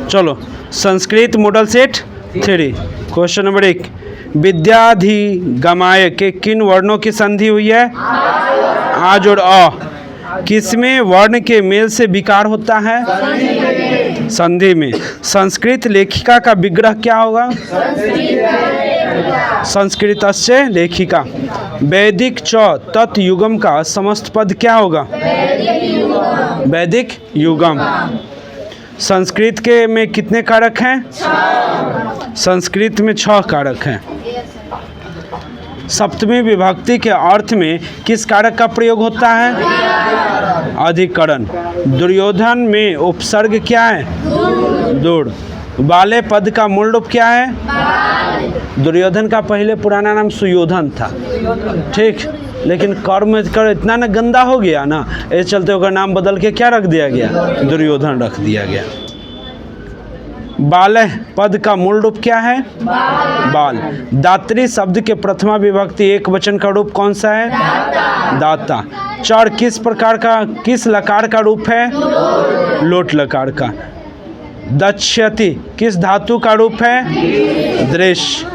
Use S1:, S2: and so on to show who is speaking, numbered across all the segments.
S1: चलो, Sanskrit model set 3। Question number 1, विद्याधिगमाय के किन वर्णों की संधि हुई है? आज और अ। किसमें वर्ण के मेल से विकार होता है? संधि में। संस्कृत लेखिका का विग्रह क्या होगा? संस्कृतस्य लेखिका। वैदिक च तत् युगम का समस्त पद क्या होगा? वैदिक युगम। संस्कृत के में कितने कारक हैं? संस्कृत में 6 कारक हैं। सप्तमी विभक्ति के अर्थ में किस कारक का प्रयोग होता है? अधिकरण। दुर्योधन में उपसर्ग क्या है? दुर्। बाले पद का मूल रूप क्या है? दुर्योधन का पहले पुराना नाम सुयोधन था, ठीक, लेकिन कर्म कर इतना ना गंदा हो गया ना, इस चलते उसका नाम बदल के क्या रख दिया गया? दुर्योधन रख दिया गया। बालह पद का मूल रूप क्या है? बाल। दात्री शब्द के प्रथमा विभक्ति एक वचन का रूप कौन सा है? दाता। चढ़ किस प्रकार का, किस लकार का रूप है? लोट लकार का। दक्ष्यति किस धातु का रूप है? दृश्य।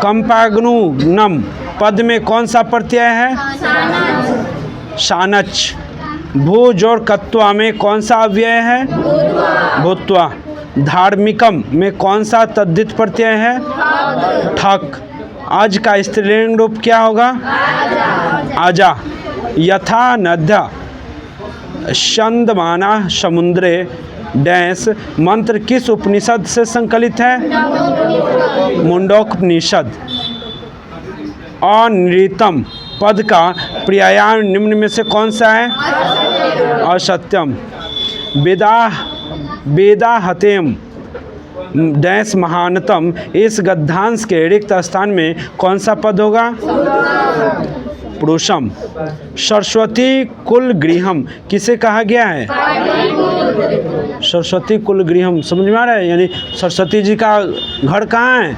S1: कंपाग्नुनम पद में कौन सा प्रत्यय है? शानच। भूज और कत्वा में कौन सा अव्यय है? भूत्वा। धार्मिकम में कौन सा तद्धित प्रत्यय है? ठक। आज का स्त्रीलिंग रूप क्या होगा? आजा। यथा नद्या शंदमाना समुद्रे डैश मंत्र किस उपनिषद से संकलित है? मुंडकोपनिषद। अनृतम पद का पर्याय निम्न में से कौन सा है? असत्यम। वेदाहतेम डैश महानतम इस गद्यांश के रिक्त स्थान में कौन सा पद होगा? पुरुषम। सरस्वती कुल गृहम किसे कहा गया है? सरस्वती कुल गृहम समझ में आ रहा है? यानी सरस्वती जी का घर कहाँ है?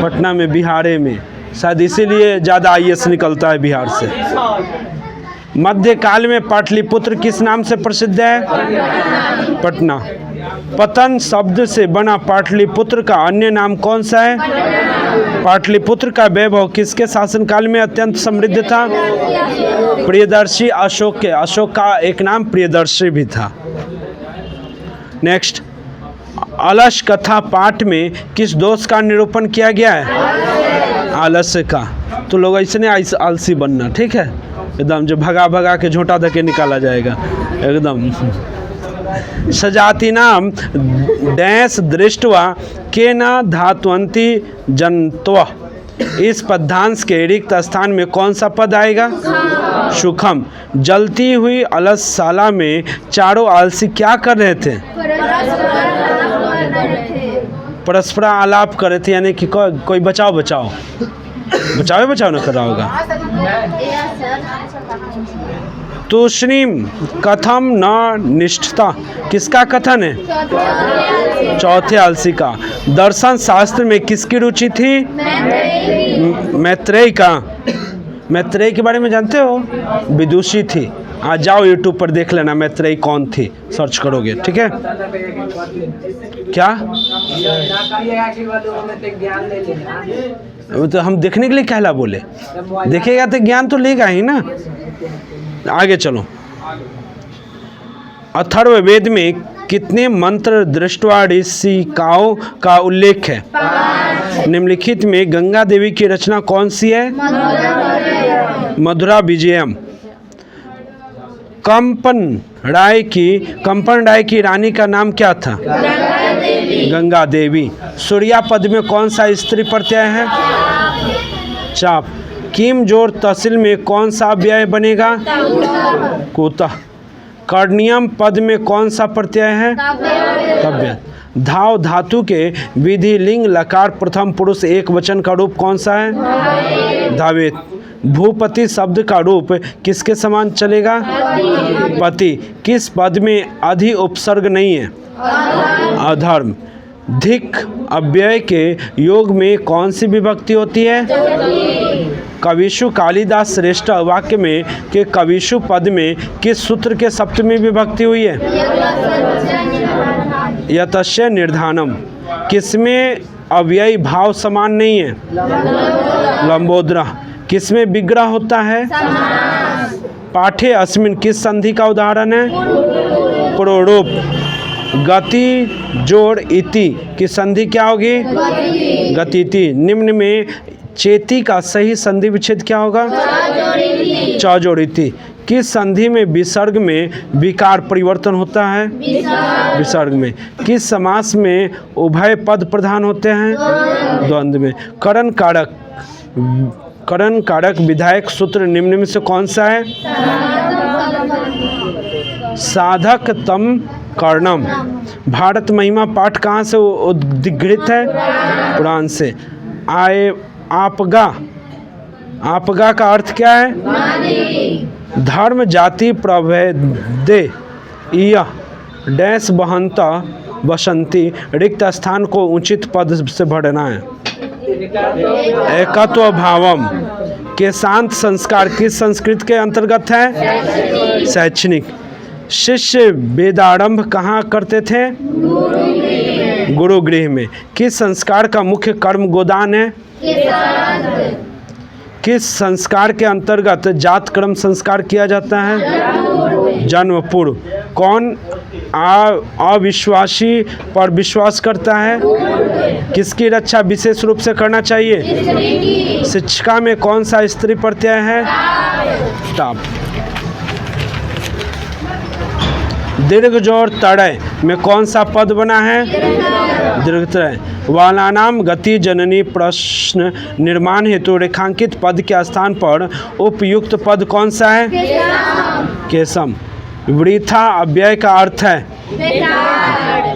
S1: पटना में, बिहारे में, शायद इसीलिए ज़्यादा IAS निकलता है बिहार से। मध्यकाल में पाटलिपुत्र किस नाम से प्रसिद्ध है? पटना। पतन शब्द से बना पाटलिपुत्र का अन्य नाम कौन सा है? पाटलिपुत्र का वैभव किसके शासनकाल में अत्यंत समृद्ध था? प्रियदर्शी अशोक के। अशोक का एक नाम प्रियदर्शी भी था। नेक्स्ट, अलस कथा पाठ में किस दोष का निरूपण किया गया है? आलस्य का। तो लोग ऐसे नहीं आलसी बनना, ठीक है, एकदम जो भगा भगा के झोंटा धके निकाला जाएगा एकदम। सजाति नाम डैश दृष्टवा के न धातुवंती जंत्व इस पदांश के रिक्त स्थान में कौन सा पद आएगा? सुखम। जलती हुई अलसशाला में चारों आलसी क्या कर रहे थे? परस्पर आलाप कर रहे थे, यानी कि कोई बचाओ न कर रहा होगा। तूष्णीम कथम न निष्ठता किसका कथन है? चौथे आलसी का। दर्शन शास्त्र में किसकी रुचि थी? मैत्रेय का। मैत्रेय के बारे में जानते हो? विदुषी थी। आज जाओ YouTube पर देख लेना मैत्रेय कौन थी, सर्च करोगे, ठीक है। क्या तो हम देखने के लिए कहला बोले? देखेगा तो ज्ञान तो लेगा ही ना। आगे चलो। अथर्ववेद में कितने मंत्र दृष्टवा ऋषिकाओं का उल्लेख है? निम्नलिखित में गंगा देवी की रचना कौन सी है? मधुरा विजयम। कंपन राय की रानी का नाम क्या था? गंगा देवी। सूर्या पद में कौन सा स्त्री प्रत्यय है? चाप। किम जोर तहसील में कौन सा अव्यय बनेगा? कुतः। कर्णियम पद में कौन सा प्रत्यय है? तव्य। धाव धातु के विधि लिंग लकार प्रथम पुरुष एक वचन का रूप कौन सा है? धावेत। भूपति शब्द का रूप किसके समान चलेगा? पति। किस पद में अधि उपसर्ग नहीं है? अधर्म। धिक अव्यय के योग में कौन सी विभक्ति होती है? कविशु कालिदास श्रेष्ठ वाक्य में के कविशु पद में किस सूत्र के सप्तमी विभक्ति हुई है? यतस्य निर्धानम। किसमें अव्ययी भाव समान नहीं है? लंबोदरा। किसमें विग्रह होता है? पाठे अस्मिन किस संधि का उदाहरण है? प्रोरूप। गति जोड़ इति की संधि क्या होगी? गतिति। निम्न में चेती का सही संधि विच्छेद क्या होगा? च जोड़ इति। किस संधि में विसर्ग में विकार परिवर्तन होता है? विसर्ग में। किस समास में उभय पद प्रधान होते हैं? द्वंद्व में। करण कारक विधायक सूत्र निम्न में से कौन सा है? साधक तम कर्णम। भारत महिमा पाठ कहाँ से उद्घृत है? पुराण से। आपगा का अर्थ क्या है? धर्म जाति प्रभेदे यह डैश बहंता बसंती रिक्त स्थान को उचित पद से भरना है। एकत्व भावम के शांत संस्कार किस संस्कृत के अंतर्गत है? शैक्षणिक। शिष्य वेदारंभ कहाँ करते थे? गुरुगृह में। किस संस्कार का मुख्य कर्म गोदान है? किस संस्कार के अंतर्गत जात कर्म संस्कार किया जाता है? जन्म पूर्व। कौन अविश्वासी पर विश्वास करता है? किसकी रक्षा विशेष रूप से करना चाहिए? शिक्षिका में कौन सा स्त्री प्रत्यय है? ताप। दीर्घ जोड़ तड़य में कौन सा पद बना है? दीर्घतय। वालानाम गति जननी प्रश्न निर्माण हेतु रेखांकित पद के स्थान पर उपयुक्त पद कौन सा है? केशम। वृथा अव्यय का अर्थ है?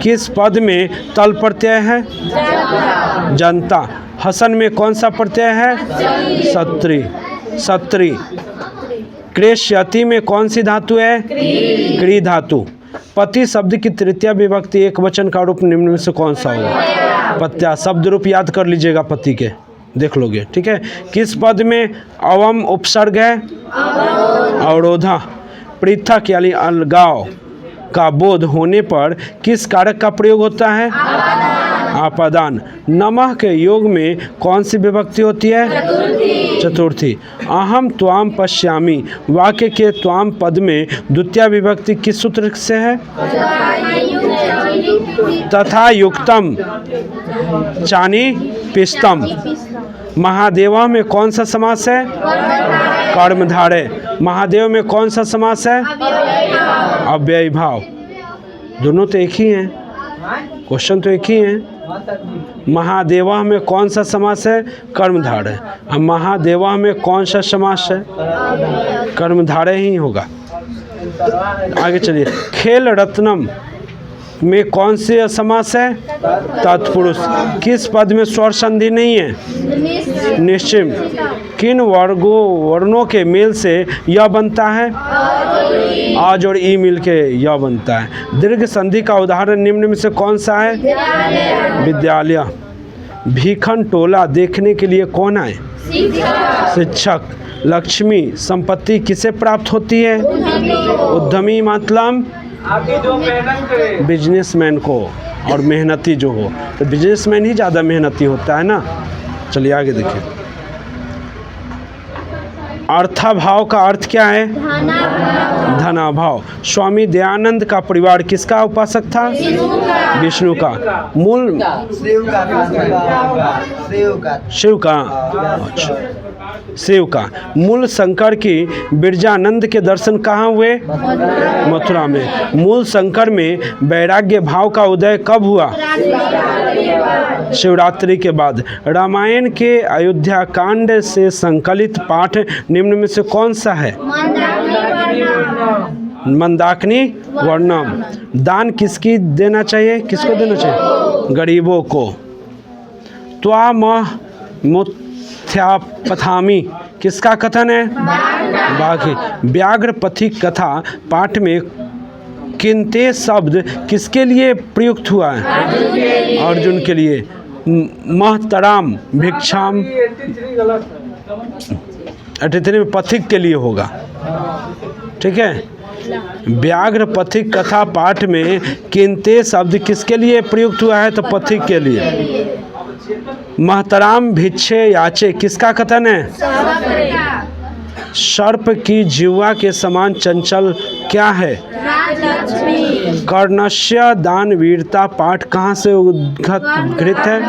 S1: किस पद में तल प्रत्यय है? जनता। हसन में कौन सा प्रत्यय है? सत्री। क्रेष्यति में कौन सी धातु है? क्री धातु। पति शब्द की तृतीय विभक्ति एक वचन का रूप निम्न में से कौन सा होगा? पत्या। शब्द रूप याद कर लीजिएगा पति के, देख लोगे, ठीक है। किस पद में अवम उपसर्ग है? अवरोधा। पृथक यानी अलगाव का बोध होने पर किस कारक का प्रयोग होता है? आपादान। नमः के योग में कौन सी विभक्ति होती है? चतुर्थी। अहम त्वाम पश्यामि वाक्य के त्वाम पद में द्वितीय विभक्ति किस सूत्र से है? तथा युक्तम चानी पिस्तम। महादेवा में कौन सा समास है? कर्मधारय। महादेव में कौन सा समास है? अव्ययी भाव। दोनों तो एक ही हैं, क्वेश्चन तो एक ही है। महादेवा में कौन सा समास है? कर्मधारय। अब महादेवा में कौन सा समास है? कर्मधारय ही होगा। आगे चलिए। खेल रत्नम में कौन से समास है? तत्पुरुष। किस पद में स्वर संधि नहीं है? निश्चिम। किन वर्णों के मेल से यह बनता है? आज और ई मिल के यह बनता है। दीर्घ संधि का उदाहरण निम्न में से कौन सा है? विद्यालय। भीखन टोला देखने के लिए कौन आए? शिक्षक। लक्ष्मी संपत्ति किसे प्राप्त होती है? उद्यमी मतलब बिजनेसमैन को, और मेहनती जो हो, तो बिजनेसमैन ही ज़्यादा मेहनती होता है ना। चलिए आगे देखिए। अर्थाभाव का अर्थ क्या है? धनाभाव। स्वामी दयानंद का परिवार किसका उपासक था? विष्णु का। मूल शिव का। मूल शंकर की बिरजानंद के दर्शन कहाँ हुए? मथुरा में। मूल शंकर में वैराग्य भाव का उदय कब हुआ? शिवरात्रि के बाद। रामायण के अयोध्या कांड से संकलित पाठ निम्न में से कौन सा है? मंदाकिनी वर्णम। दान किसकी देना चाहिए? किसको देना चाहिए? गरीबों को। त्वामुत्थ्यापथामि किसका कथन है? बाकी। व्याघ्र पथिक कथा पाठ में किन्ते शब्द किसके लिए प्रयुक्त हुआ है? अर्जुन के लिए। महतराम भिक्षाम 83 में पथिक के लिए होगा, ठीक है। व्याघ्र पथिक कथा पाठ में किन्ते शब्द किसके लिए प्रयुक्त हुआ है? तो पथिक के लिए। महतराम भिक्षे याचे किसका कथन है? सर्प की जिह्वा के समान चंचल क्या है? कर्णस्य दान वीरता पाठ कहाँ से उद्घृत है?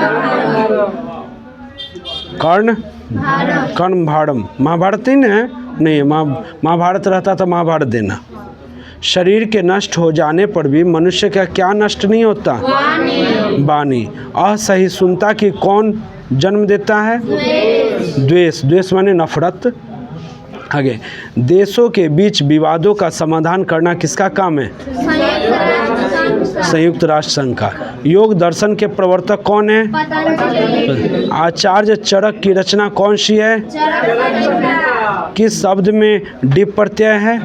S1: कर्ण भाड़म। महाभारत ही है नहीं, महाभारत रहता तो महाभारत देना। शरीर के नष्ट हो जाने पर भी मनुष्य का क्या नष्ट नहीं होता? वाणी। असहिष्णुता की कौन जन्म देता है? द्वेष। द्वेष माने नफरत। आगे, देशों के बीच विवादों का समाधान करना किसका काम है? संयुक्त राष्ट्र संघ का। योग दर्शन के प्रवर्तक कौन है? आचार्य चरक की रचना कौन सी है? किस शब्द में डिप प्रत्यय है?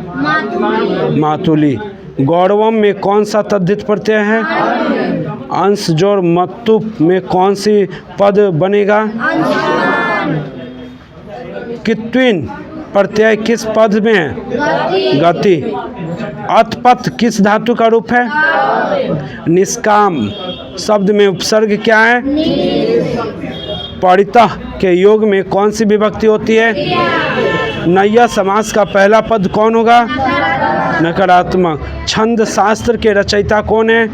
S1: मातुली। गौरवम में कौन सा तद्धित प्रत्यय है? अंश जोड़ मतुप में कौन सी पद बनेगा? कित्विन प्रत्यय किस पद में है? गति। अतपथ किस धातु का रूप है? निष्काम शब्द में उपसर्ग क्या है? परितः के योग में कौन सी विभक्ति होती है? नैया समास का पहला पद कौन होगा? नकारात्मक। छंद शास्त्र के रचयिता कौन है?